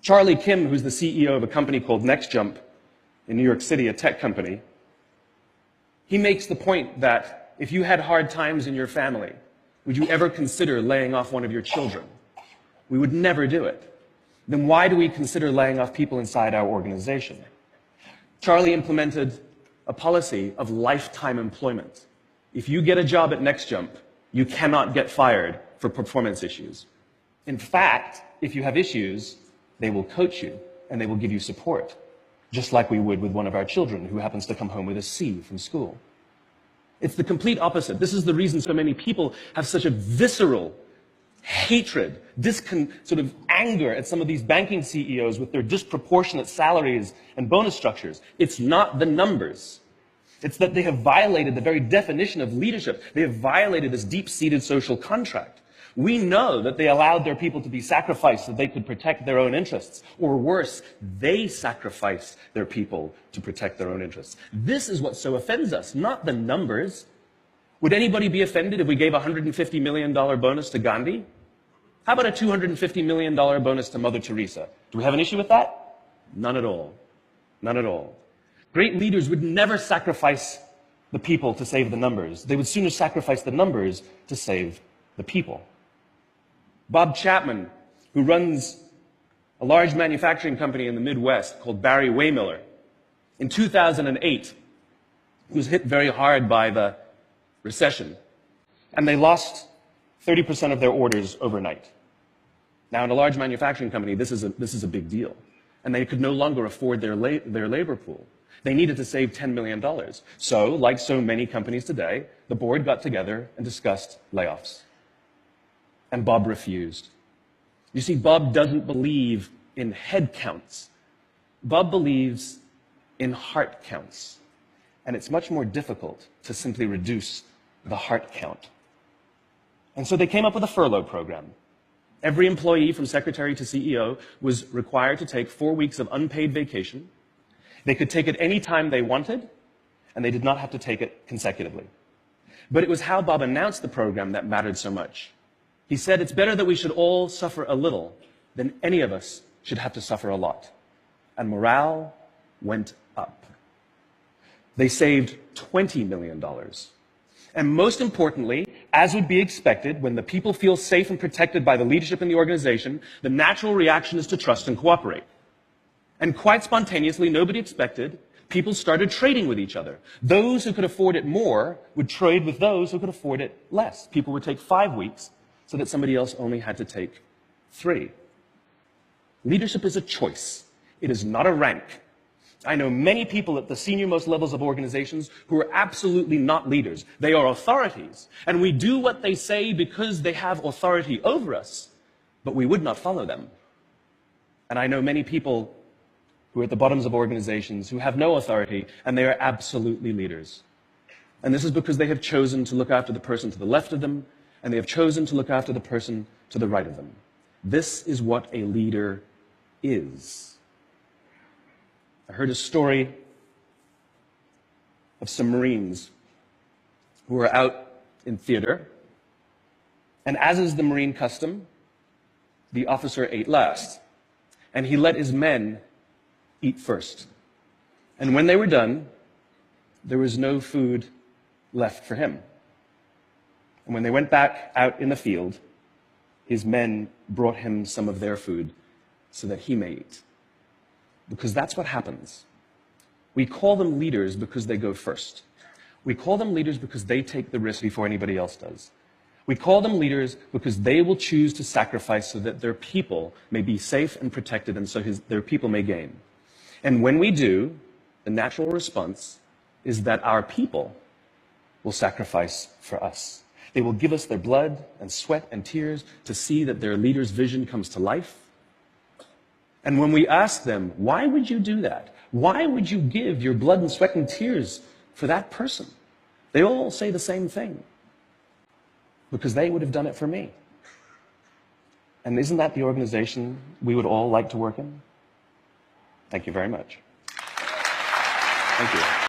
Charlie Kim, who's the CEO of a company called NextJump in New York City, a tech company, he makes the point that if you had hard times in your family, would you ever consider laying off one of your children? We would never do it. Then why do we consider laying off people inside our organization? Charlie implemented a policy of lifetime employment. If you get a job at NextJump, you cannot get fired for performance issues. In fact, if you have issues, they will coach you and they will give you support, just like we would with one of our children who happens to come home with a C from school. It's the complete opposite. This is the reason so many people have such a visceral hatred, sort of anger at some of these banking CEOs with their disproportionate salaries and bonus structures. It's not the numbers. It's that they have violated the very definition of leadership. They have violated this deep-seated social contract. We know that they allowed their people to be sacrificed so they could protect their own interests. Or worse, they sacrificed their people to protect their own interests. This is what so offends us, not the numbers. Would anybody be offended if we gave a $150 million bonus to Gandhi? How about a $250 million bonus to Mother Teresa? Do we have an issue with that? None at all. None at all. Great leaders would never sacrifice the people to save the numbers. They would sooner sacrifice the numbers to save the people. Bob Chapman, who runs a large manufacturing company in the Midwest called Barry Waymiller, in 2008, was hit very hard by the recession, and they lost 30% of their orders overnight. Now, in a large manufacturing company, this is a big deal, and they could no longer afford their labor pool. They needed to save $10 million. So, like so many companies today, the board got together and discussed layoffs. And Bob refused. You see, Bob doesn't believe in head counts. Bob believes in heart counts. And it's much more difficult to simply reduce the heart count. And so they came up with a furlough program. Every employee from secretary to CEO was required to take 4 weeks of unpaid vacation. They could take it any time they wanted, and they did not have to take it consecutively. But it was how Bob announced the program that mattered so much. He said, it's better that we should all suffer a little than any of us should have to suffer a lot. And morale went up. They saved $20 million. And most importantly, as would be expected, when the people feel safe and protected by the leadership in the organization, the natural reaction is to trust and cooperate. And quite spontaneously, nobody expected, people started trading with each other. Those who could afford it more would trade with those who could afford it less. People would take 5 weeks so that somebody else only had to take 3. Leadership is a choice. It is not a rank. I know many people at the senior-most levels of organizations who are absolutely not leaders. They are authorities. And we do what they say because they have authority over us, but we would not follow them. And I know many people who are at the bottoms of organizations who have no authority, and they are absolutely leaders. And this is because they have chosen to look after the person to the left of them, and they have chosen to look after the person to the right of them. This is what a leader is. I heard a story of some Marines who were out in theater, and as is the Marine custom, the officer ate last, and he let his men eat first. And when they were done, there was no food left for him. And when they went back out in the field, his men brought him some of their food so that he may eat. Because that's what happens. We call them leaders because they go first. We call them leaders because they take the risk before anybody else does. We call them leaders because they will choose to sacrifice so that their people may be safe and protected, and so their people may gain. And when we do, the natural response is that our people will sacrifice for us. They will give us their blood and sweat and tears to see that their leader's vision comes to life. And when we ask them, why would you do that? Why would you give your blood and sweat and tears for that person? They all say the same thing. Because they would have done it for me. And isn't that the organization we would all like to work in? Thank you very much. Thank you.